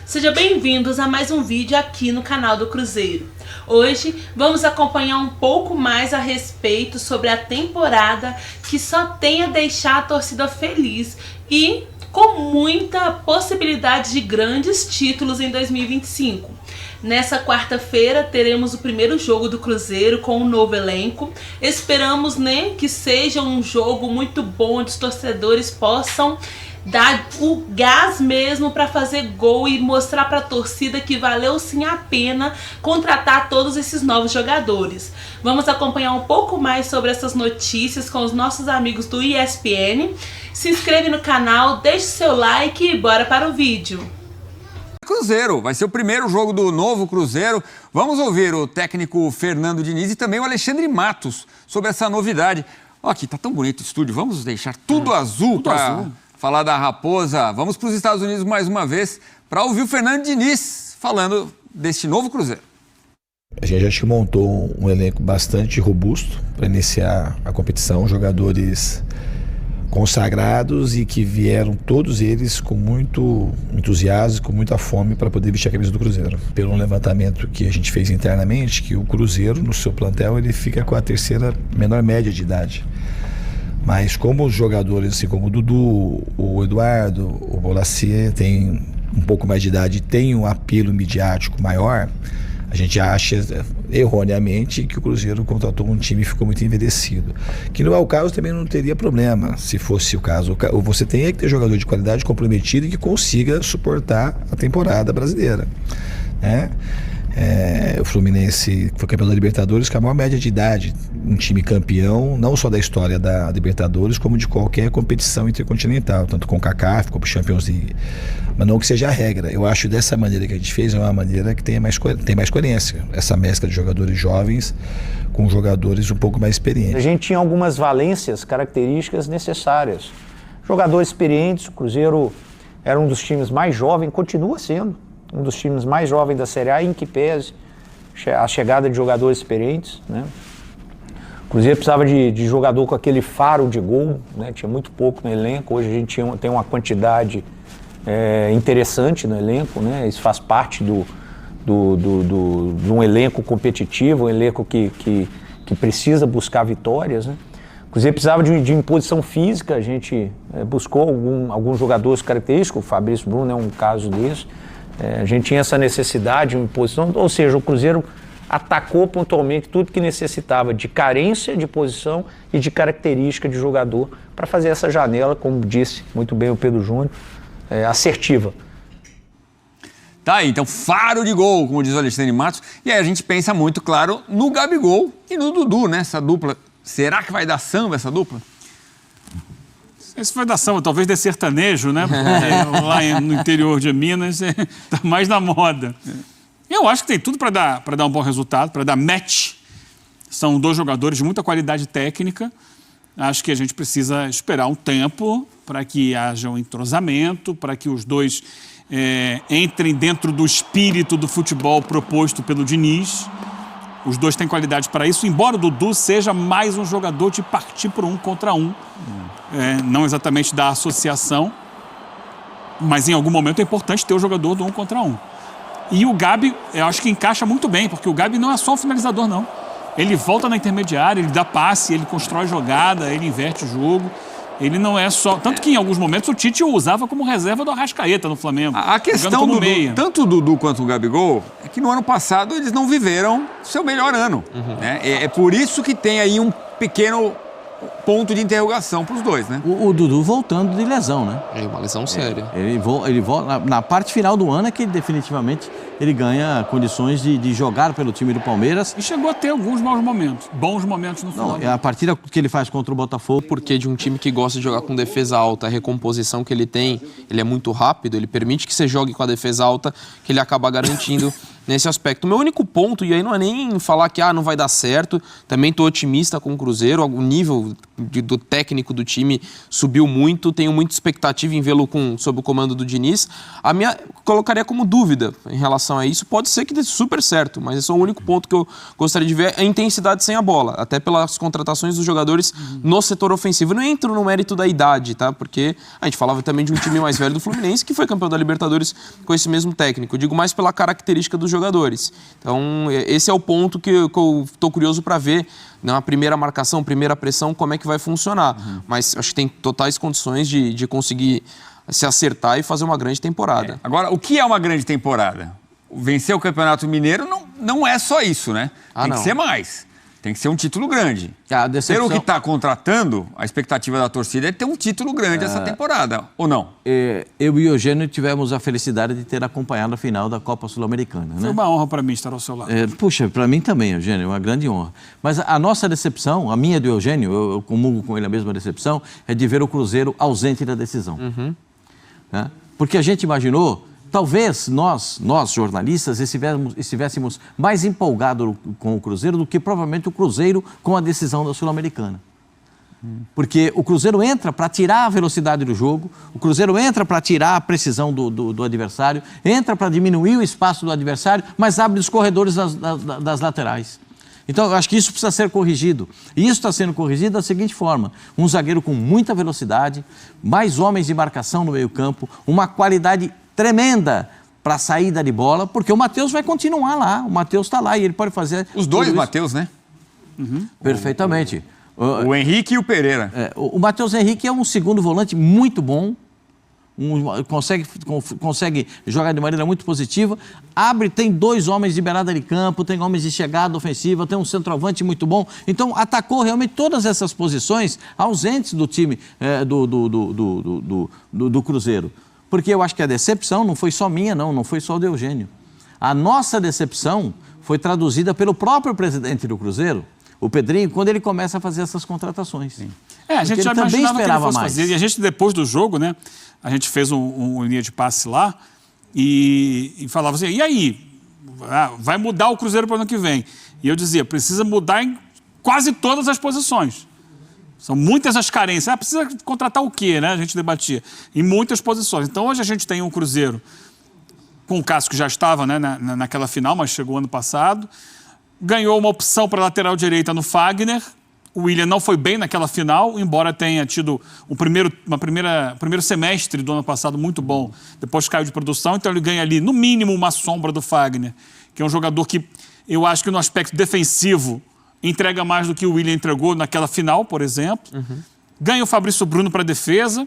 Sejam bem-vindos a mais um vídeo aqui no canal do Cruzeiro. Hoje vamos acompanhar um pouco mais a respeito sobre a temporada que só tem a deixar a torcida feliz e com muita possibilidade de grandes títulos em 2025. Nessa quarta-feira teremos o primeiro jogo do Cruzeiro com um novo elenco. Esperamos, que seja um jogo muito bom, onde os torcedores possam dar o gás mesmo para fazer gol e mostrar para a torcida que valeu sim a pena contratar todos esses novos jogadores. Vamos acompanhar um pouco mais sobre essas notícias com os nossos amigos do ESPN. Se inscreve no canal, deixe seu like e bora para o vídeo. Cruzeiro, vai ser o primeiro jogo do novo Cruzeiro. Vamos ouvir o técnico Fernando Diniz e também o Alexandre Matos sobre essa novidade. Ó, aqui tá tão bonito o estúdio, vamos deixar tudo azul para falar da Raposa. Vamos para os Estados Unidos mais uma vez para ouvir o Fernando Diniz falando deste novo Cruzeiro. A gente já montou um elenco bastante robusto para iniciar a competição, jogadores consagrados e que vieram todos eles com muito entusiasmo, com muita fome para poder vestir a camisa do Cruzeiro. Pelo levantamento que a gente fez internamente, que o Cruzeiro no seu plantel ele fica com a terceira menor média de idade. Mas como os jogadores, assim como o Dudu, o Eduardo, o Bolasie têm um pouco mais de idade e têm um apelo midiático maior, a gente acha erroneamente que o Cruzeiro contratou um time e ficou muito envelhecido. Que não é o caso, também não teria problema se fosse o caso. Você tem que ter jogador de qualidade comprometido e que consiga suportar a temporada brasileira, né? O Fluminense foi campeão da Libertadores com a maior média de idade, um time campeão não só da história da Libertadores como de qualquer competição intercontinental, tanto com o CACAF como Champions League, mas não que seja a regra. Eu acho dessa maneira que a gente fez é uma maneira que tem mais coerência, essa mescla de jogadores jovens com jogadores um pouco mais experientes. A gente tinha algumas valências, características necessárias. Jogadores experientes, o Cruzeiro era um dos times mais jovens, continua sendo um dos times mais jovens da Série A, em que pese a chegada de jogadores experientes, né? O Cruzeiro precisava de jogador com aquele faro de gol, né? Tinha muito pouco no elenco. Hoje a gente tem uma quantidade interessante no elenco, né? Isso faz parte de um elenco competitivo, um elenco que precisa buscar vitórias, né? O Cruzeiro precisava de imposição física. A gente buscou alguns jogadores característicos, o Fabrício Bruno é um caso desse. A gente tinha essa necessidade de uma posição, ou seja, o Cruzeiro atacou pontualmente tudo que necessitava de carência de posição e de característica de jogador para fazer essa janela, como disse muito bem o Pedro Júnior, assertiva. Tá aí, então faro de gol, como diz o Alexandre Matos. E aí a gente pensa muito, claro, no Gabigol e no Dudu, né? Essa dupla. Será que vai dar samba essa dupla? Esse vai dar samba, talvez de sertanejo, né? Porque lá no interior de Minas está mais na moda. Eu acho que tem tudo para dar um bom resultado, para dar match. São dois jogadores de muita qualidade técnica. Acho que a gente precisa esperar um tempo para que haja um entrosamento, para que os dois entrem dentro do espírito do futebol proposto pelo Diniz. Os dois têm qualidade para isso, embora o Dudu seja mais um jogador de partir por um contra um. Não exatamente da associação, mas em algum momento é importante ter o jogador do um contra um. E o Gabi, eu acho que encaixa muito bem, porque o Gabi não é só um finalizador, não. Ele volta na intermediária, ele dá passe, ele constrói jogada, ele inverte o jogo. Ele não é só... Tanto que em alguns momentos o Tite o usava como reserva do Arrascaeta no Flamengo. A questão do tanto o Dudu quanto o Gabigol é que no ano passado eles não viveram seu melhor ano. Né? É por isso que tem aí um pequeno ponto de interrogação para os dois, né? O Dudu voltando de lesão, né? É uma lesão séria. Ele volta na parte final do ano é que definitivamente ele ganha condições de jogar pelo time do Palmeiras. E chegou a ter alguns bons momentos no final. A partida que ele faz contra o Botafogo. Porque de um time que gosta de jogar com defesa alta, a recomposição que ele tem, ele é muito rápido, ele permite que você jogue com a defesa alta, que ele acaba garantindo nesse aspecto. O meu único ponto, e aí não é nem falar que não vai dar certo, também estou otimista com o Cruzeiro, o nível do técnico do time subiu muito, tenho muita expectativa em vê-lo sob o comando do Diniz. A minha colocaria como dúvida em relação a isso, pode ser que dê super certo, mas esse é o único ponto que eu gostaria de ver, a intensidade sem a bola, até pelas contratações dos jogadores no setor ofensivo. Eu não entro no mérito da idade, tá? Porque a gente falava também de um time mais velho do Fluminense, que foi campeão da Libertadores com esse mesmo técnico. Eu digo mais pela característica dos jogadores. Então, esse é o ponto que eu estou curioso para ver, na primeira marcação, primeira pressão, como é que vai funcionar. Mas acho que tem totais condições de conseguir se acertar e fazer uma grande temporada. Agora, o que é uma grande temporada? Vencer o Campeonato Mineiro não é só isso, né? Tem que ser mais. Tem que ser um título grande. A decepção... Pelo que está contratando, a expectativa da torcida é ter um título grande essa temporada, ou não? Eu e o Eugênio tivemos a felicidade de ter acompanhado a final da Copa Sul-Americana. Foi uma honra para mim estar ao seu lado. Puxa, para mim também, Eugênio, é uma grande honra. Mas a nossa decepção, a minha e do Eugênio, eu comungo com ele a mesma decepção, é de ver o Cruzeiro ausente da decisão. Né? Porque a gente imaginou... Talvez nós jornalistas, estivéssemos mais empolgados com o Cruzeiro do que provavelmente o Cruzeiro com a decisão da Sul-Americana. Porque o Cruzeiro entra para tirar a velocidade do jogo, o Cruzeiro entra para tirar a precisão do adversário, entra para diminuir o espaço do adversário, mas abre os corredores das laterais. Então, eu acho que isso precisa ser corrigido. E isso está sendo corrigido da seguinte forma: um zagueiro com muita velocidade, mais homens de marcação no meio-campo, uma qualidade tremenda para a saída de bola, porque o Matheus vai continuar lá, o Matheus está lá e ele pode fazer... Os dois Matheus, né? Perfeitamente. O Henrique e o Pereira. O Matheus Henrique é um segundo volante muito bom, consegue jogar de maneira muito positiva, tem 2 homens de beirada de campo, tem homens de chegada ofensiva, tem um centroavante muito bom, então atacou realmente todas essas posições ausentes do time do Cruzeiro. Porque eu acho que a decepção não foi só minha, não foi só do Eugênio. A nossa decepção foi traduzida pelo próprio presidente do Cruzeiro, o Pedrinho, quando ele começa a fazer essas contratações. A gente já imaginava que ele fosse fazer. E a gente, depois do jogo, né, a gente fez um linha de passe lá e falava assim, e aí? Vai mudar o Cruzeiro para o ano que vem. E eu dizia, precisa mudar em quase todas as posições. São muitas as carências. Precisa contratar o quê, né? A gente debatia. Em muitas posições. Então, hoje a gente tem um Cruzeiro com o Cássio, que já estava, né, naquela final, mas chegou ano passado. Ganhou uma opção para a lateral direita no Fagner. O William não foi bem naquela final, embora tenha tido primeiro semestre do ano passado muito bom. Depois caiu de produção, então ele ganha ali, no mínimo, uma sombra do Fagner, que é um jogador que eu acho que no aspecto defensivo entrega mais do que o William entregou naquela final, por exemplo. Ganha o Fabrício Bruno para a defesa,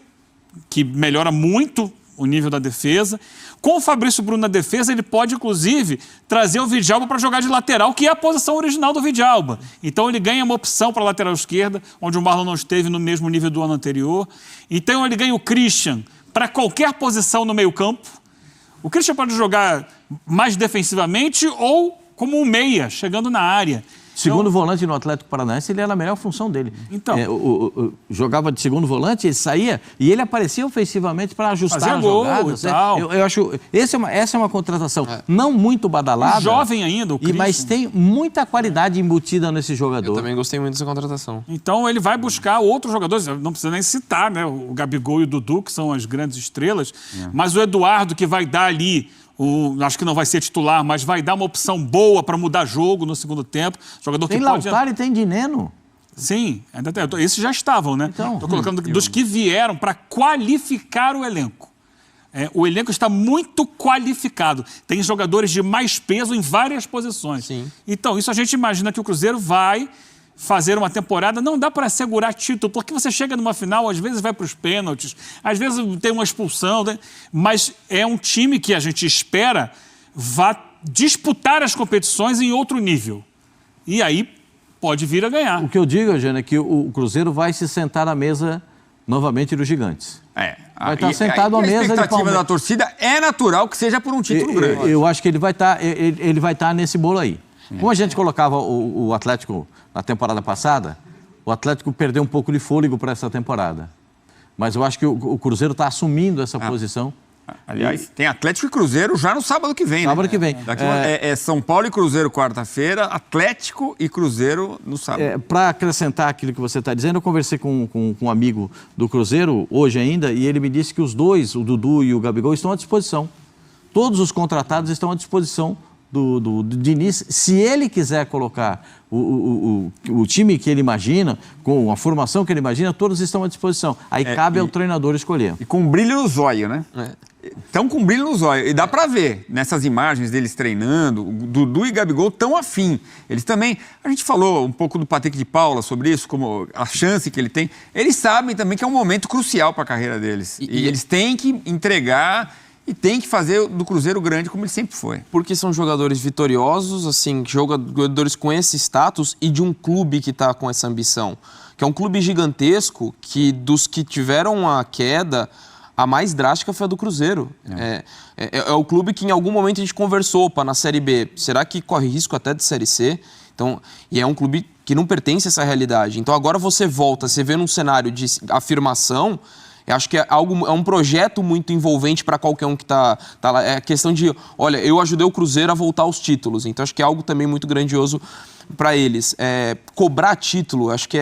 que melhora muito o nível da defesa. Com o Fabrício Bruno na defesa, ele pode, inclusive, trazer o Vidalba para jogar de lateral, que é a posição original do Vidalba. Então, ele ganha uma opção para a lateral esquerda, onde o Marlon não esteve no mesmo nível do ano anterior. Então, ele ganha o Christian para qualquer posição no meio-campo. O Christian pode jogar mais defensivamente ou como um meia, chegando na área. Segundo volante no Atlético Paranaense, ele era a melhor função dele. Então, jogava de segundo volante, ele saía e ele aparecia ofensivamente para ajustar as jogadas. E tal. Eu acho essa é uma contratação não muito badalada. Jovem ainda, o Christian. Mas tem muita qualidade embutida nesse jogador. Eu também gostei muito dessa contratação. Então ele vai buscar outros jogadores, não precisa nem citar, né? O Gabigol e o Dudu, que são as grandes estrelas, mas o Eduardo, que vai dar ali... acho que não vai ser titular, mas vai dar uma opção boa para mudar jogo no segundo tempo. Jogador tem que pode... Lautaro e tem Dineno. Sim, ainda tem. Esses já estavam, né? Então, estou colocando dos que vieram para qualificar o elenco. O elenco está muito qualificado. Tem jogadores de mais peso em várias posições. Sim. Então, isso a gente imagina que o Cruzeiro vai fazer uma temporada, não dá para assegurar título, porque você chega numa final, às vezes vai para os pênaltis, às vezes tem uma expulsão, né? Mas é um time que a gente espera vá disputar as competições em outro nível. E aí pode vir a ganhar. O que eu digo, Eugênio, é que o Cruzeiro vai se sentar à mesa novamente dos gigantes. Vai estar sentado à mesa de Palmeiras. A expectativa da torcida é natural que seja por um título grande. Eu acho que ele vai estar nesse bolo aí. Como a gente colocava o Atlético na temporada passada, o Atlético perdeu um pouco de fôlego para essa temporada. Mas eu acho que o Cruzeiro está assumindo essa posição. Aliás, tem Atlético e Cruzeiro já no sábado que vem, Sábado né? que vem. É São Paulo e Cruzeiro quarta-feira, Atlético e Cruzeiro no sábado. Para acrescentar aquilo que você está dizendo, eu conversei com um amigo do Cruzeiro hoje ainda e ele me disse que os dois, o Dudu e o Gabigol, estão à disposição. Todos os contratados estão à disposição do Diniz, se ele quiser colocar o time que ele imagina, com a formação que ele imagina, todos estão à disposição. Aí cabe ao treinador escolher. E com brilho no zóio, né? Estão com brilho no zóio. E dá pra ver nessas imagens deles treinando, o Dudu e Gabigol tão afim. Eles também, a gente falou um pouco do Patrick de Paula sobre isso, como a chance que ele tem. Eles sabem também que é um momento crucial para a carreira deles. E eles têm que entregar e têm que fazer do Cruzeiro grande como ele sempre foi. Porque são jogadores vitoriosos, assim, jogadores com esse status e de um clube que está com essa ambição. Que é um clube gigantesco que, dos que tiveram a queda, a mais drástica foi a do Cruzeiro. É o clube que em algum momento a gente conversou, opa, na Série B, será que corre risco até de Série C? Então, e é um clube que não pertence a essa realidade. Então agora você volta, você vê num cenário de afirmação. Eu acho que é um projeto muito envolvente para qualquer um que está lá. É a questão de, olha, eu ajudei o Cruzeiro a voltar aos títulos. Então, acho que é algo também muito grandioso para eles. Cobrar título, acho que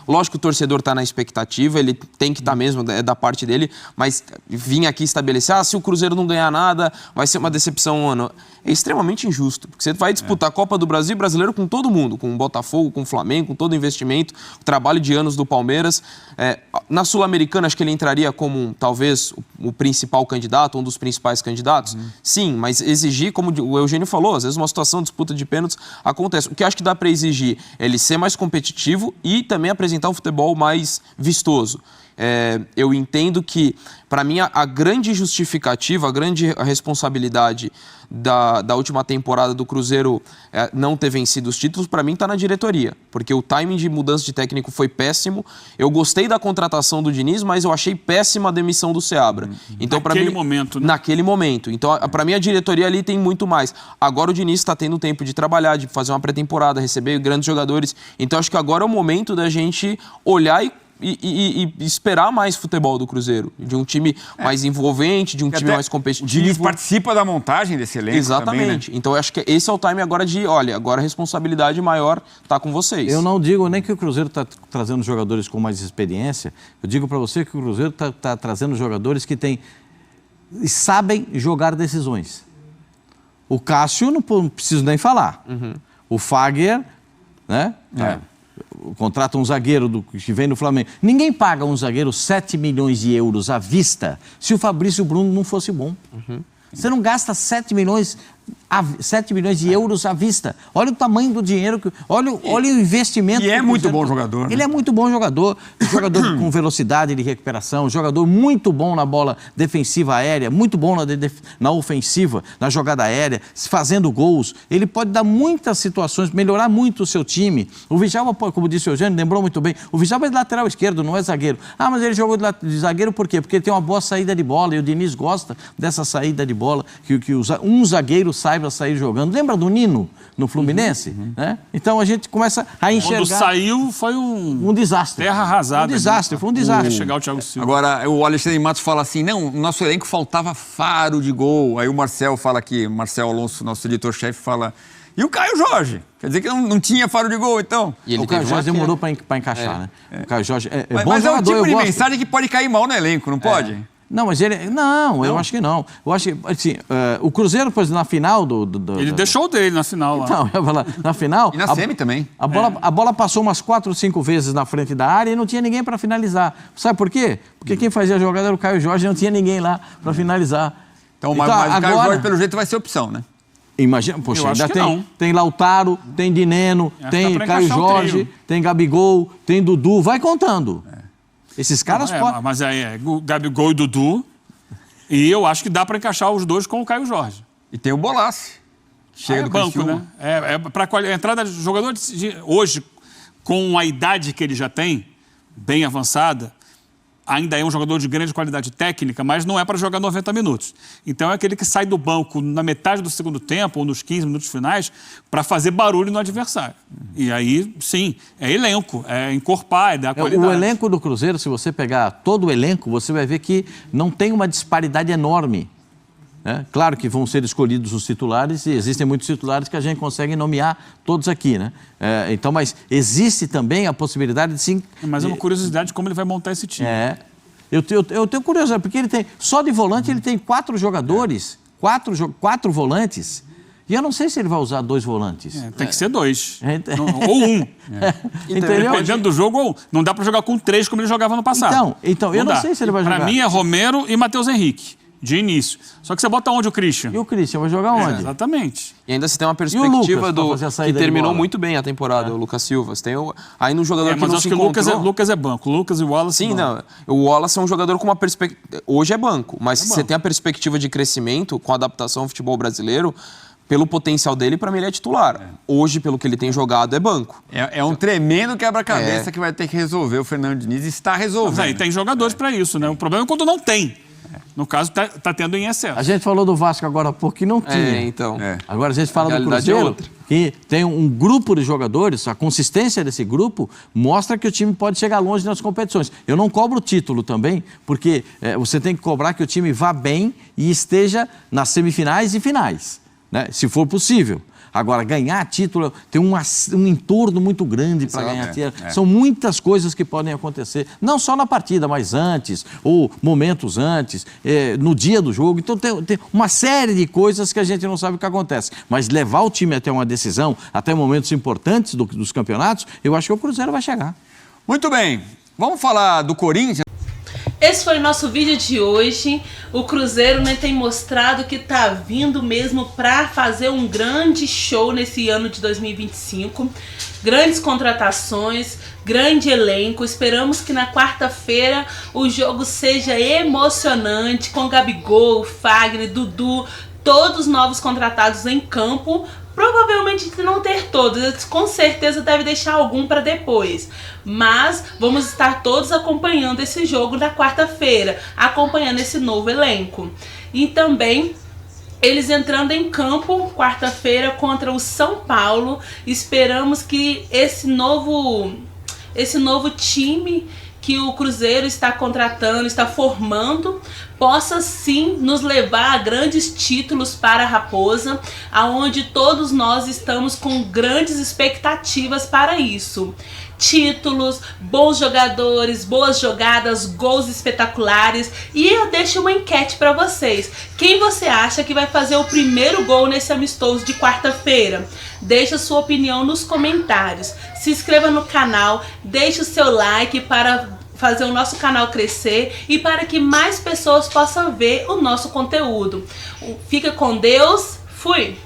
lógico que o torcedor está na expectativa, ele tem que estar mesmo, é da parte dele, mas vir aqui estabelecer, se o Cruzeiro não ganhar nada, vai ser uma decepção um ano. É extremamente injusto, porque você vai disputar a Copa do Brasil e brasileiro com todo mundo, com o Botafogo, com o Flamengo, com todo o investimento, o trabalho de anos do Palmeiras. Na Sul-Americana, acho que ele entraria como talvez o principal candidato, um dos principais candidatos. Sim, mas exigir, como o Eugênio falou, às vezes uma situação de disputa de pênaltis acontece. O que acho que dá para exigir é ele ser mais competitivo e também apresentar um futebol mais vistoso. Eu entendo que, para mim, a grande justificativa, a grande responsabilidade da última temporada do Cruzeiro não ter vencido os títulos, para mim, está na diretoria. Porque o timing de mudança de técnico foi péssimo. Eu gostei da contratação do Diniz, mas eu achei péssima a demissão do Seabra. Então, naquele momento, né? Naquele momento. Então, para mim, a diretoria ali tem muito mais. Agora o Diniz está tendo tempo de trabalhar, de fazer uma pré-temporada, receber grandes jogadores. Então, acho que agora é o momento da gente olhar e esperar mais futebol do Cruzeiro, de um time mais envolvente, de um time mais competitivo. O Diniz participa da montagem desse elenco. Exatamente. Também, né? Então eu acho que esse é o time agora de, olha, agora a responsabilidade maior está com vocês. Eu não digo nem que o Cruzeiro está trazendo jogadores com mais experiência, eu digo para você que o Cruzeiro está trazendo jogadores que sabem jogar decisões. O Cássio, não preciso nem falar. O Fagner, né? Contrata um zagueiro que vem do Flamengo. Ninguém paga um zagueiro 7 milhões de euros à vista se o Fabrício Bruno não fosse bom. Você não gasta 7 milhões de euros à vista. Olha o tamanho do dinheiro, olha o investimento. E é muito bom jogador. Ele é muito bom jogador. Jogador com velocidade de recuperação, jogador muito bom na bola defensiva aérea, muito bom na ofensiva, na jogada aérea, fazendo gols. Ele pode dar muitas situações, melhorar muito o seu time. O Djalma, como disse o Eugênio, lembrou muito bem. O Djalma é de lateral esquerdo, não é zagueiro. Mas ele jogou de zagueiro por quê? Porque ele tem uma boa saída de bola e o Diniz gosta dessa saída de bola, que um zagueiro saiba sair jogando. Lembra do Nino no Fluminense? Né? Então a gente começa a enxergar... Quando saiu foi um desastre. Terra arrasada. Um desastre, foi um desastre. Chegar o Thiago Silva. Agora, o Alexandre Matos fala assim, não, no nosso elenco faltava faro de gol. Aí o Marcel fala aqui, Marcel Alonso, nosso editor-chefe, fala... E o Caio Jorge? Quer dizer que não tinha faro de gol, então? O Caio Jorge demorou para encaixar, né? O Caio Jorge é bom mas jogador, é o tipo de mensagem que pode cair mal no elenco, não pode? Não, mas ele... Não, eu acho que não. Eu acho que, assim, o Cruzeiro, pois, na final Ele deixou o dele na final lá. Não, eu vou falar, na final... E na semi também. A bola passou umas 4 ou 5 vezes na frente da área e não tinha ninguém para finalizar. Sabe por quê? Porque quem fazia a jogada era o Caio Jorge e não tinha ninguém lá para finalizar. Então, mas o Caio Jorge, pelo jeito, vai ser opção, né? Imagina, poxa, Eu acho ainda que tem Lautaro, tem Dineno, tem Caio Jorge, tem Gabigol, tem Dudu, vai contando. Esses caras podem... Mas aí o Gabigol e Dudu, e eu acho que dá para encaixar os dois com o Caio Jorge. E tem o Bolassi. Chega do banco, Criciúma. né? Para a entrada de jogador hoje, com a idade que ele já tem, bem avançada, ainda é um jogador de grande qualidade técnica, mas não é para jogar 90 minutos. Então é aquele que sai do banco na metade do segundo tempo ou nos 15 minutos finais para fazer barulho no adversário. E aí, sim, é elenco, é encorpar, é dar qualidade. O elenco do Cruzeiro, se você pegar todo o elenco, você vai ver que não tem uma disparidade enorme né? Claro que vão ser escolhidos os titulares e existem muitos titulares que a gente consegue nomear todos aqui, né? Então, mas existe também a possibilidade de sim... Mas é uma curiosidade de como ele vai montar esse time. Eu tenho curiosidade, porque ele tem, só de volante ele tem 4 jogadores, 4 volantes, e eu não sei se ele vai usar 2 volantes. Tem que ser 2, É. ou 1. Entendeu? Dependendo do jogo, ou não dá para jogar com 3 como ele jogava no passado. Então eu não sei se ele vai jogar. Para mim é Romero e Matheus Henrique, de início. Só que você bota onde o Christian? E o Christian vai jogar onde? Exatamente. E ainda se tem uma Lucas, perspectiva pra fazer a que saída de terminou bola? muito bem a temporada, o Lucas Silva. Você tem aí no jogador que Mas não acho se que o encontrou... Lucas é banco. Lucas e o Wallace Sim, banco. não. O Wallace é um jogador com uma perspectiva... Hoje é banco, mas se você tem a perspectiva de crescimento com a adaptação ao futebol brasileiro, pelo potencial dele, para mim ele é titular. Hoje, pelo que ele tem jogado, é banco. É um tremendo quebra-cabeça que vai ter que resolver. O Fernando Diniz está resolvendo. Mas aí tem jogadores para isso, né? O problema é quando não tem. No caso, tá tendo em excesso. A gente falou do Vasco agora há pouco que não tinha. Então. Agora a gente fala A do realidade é Cruzeiro, outra. que tem um grupo de jogadores, a consistência desse grupo mostra que o time pode chegar longe nas competições. Eu não cobro o título também, porque você tem que cobrar que o time vá bem e esteja nas semifinais e finais, né? Se for possível. Agora, ganhar título tem um entorno muito grande para ganhar título. São muitas coisas que podem acontecer, não só na partida, mas antes, ou momentos antes, no dia do jogo. Então, tem uma série de coisas que a gente não sabe o que acontece. Mas levar o time até uma decisão, até momentos importantes dos campeonatos, eu acho que o Cruzeiro vai chegar. Muito bem. Vamos falar do Corinthians? Esse foi o nosso vídeo de hoje. O Cruzeiro, né, tem mostrado que tá vindo mesmo para fazer um grande show nesse ano de 2025. Grandes contratações, grande elenco. Esperamos que na quarta-feira o jogo seja emocionante, com Gabigol, Fagner, Dudu, todos novos contratados em campo. Provavelmente não ter todos, com certeza deve deixar algum para depois. Mas vamos estar todos acompanhando esse jogo na quarta-feira, acompanhando esse novo elenco. E também eles entrando em campo quarta-feira contra o São Paulo. Esperamos que esse novo time que o Cruzeiro está contratando, está formando, possa sim nos levar a grandes títulos para a Raposa, aonde todos nós estamos com grandes expectativas para isso. Títulos, bons jogadores, boas jogadas, gols espetaculares. E eu deixo uma enquete para vocês. Quem você acha que vai fazer o primeiro gol nesse amistoso de quarta-feira? Deixe a sua opinião nos comentários. Se inscreva no canal, deixe o seu like para fazer o nosso canal crescer e para que mais pessoas possam ver o nosso conteúdo. Fica com Deus. Fui!